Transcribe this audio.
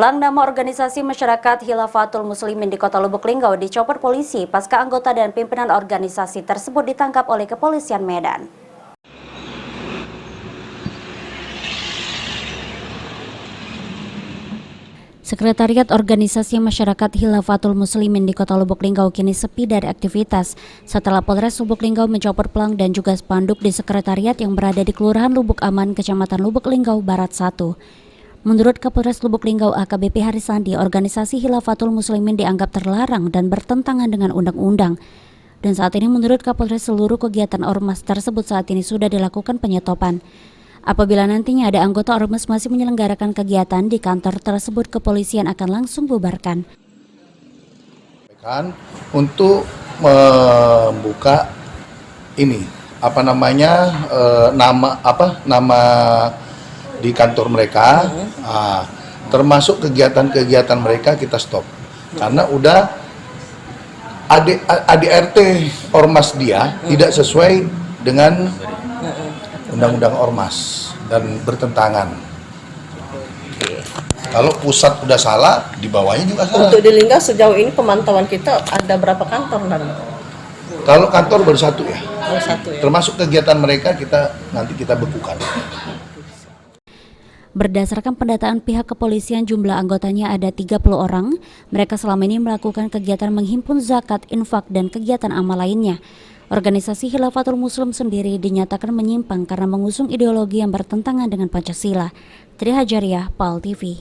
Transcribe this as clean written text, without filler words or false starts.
Pelang nama organisasi masyarakat Khilafatul Muslimin di Kota Lubuk Linggau dicopot polisi pasca anggota dan pimpinan organisasi tersebut ditangkap oleh kepolisian Medan. Sekretariat Organisasi Masyarakat Khilafatul Muslimin di Kota Lubuk Linggau kini sepi dari aktivitas setelah Polres Lubuk Linggau mencopot pelang dan juga spanduk di sekretariat yang berada di Kelurahan Lubuk Aman, Kecamatan Lubuk Linggau Barat 1. Menurut Kapolres Lubuk Linggau AKBP Harisandi, organisasi Khilafatul Muslimin dianggap terlarang dan bertentangan dengan undang-undang. Dan saat ini menurut Kapolres seluruh kegiatan ormas tersebut saat ini sudah dilakukan penyetopan. Apabila nantinya ada anggota ormas masih menyelenggarakan kegiatan di kantor tersebut, kepolisian akan langsung bubarkan. Untuk membuka ini nama di kantor mereka, termasuk kegiatan-kegiatan mereka kita stop karena udah ADRT ormas dia tidak sesuai dengan undang-undang ormas dan bertentangan. Kalau pusat udah salah, di bawahnya juga salah. Untuk di Lingga sejauh ini pemantauan kita ada berapa kantor dan? Kalau kantor baru satu ya. Satu ya. Termasuk kegiatan mereka nanti kita bekukan. Berdasarkan pendataan pihak kepolisian, jumlah anggotanya ada 30 orang. Mereka selama ini melakukan kegiatan menghimpun zakat, infak, dan kegiatan amal lainnya. Organisasi Khilafatul Muslim sendiri dinyatakan menyimpang karena mengusung ideologi yang bertentangan dengan Pancasila. Tri Hajariah, PAL TV.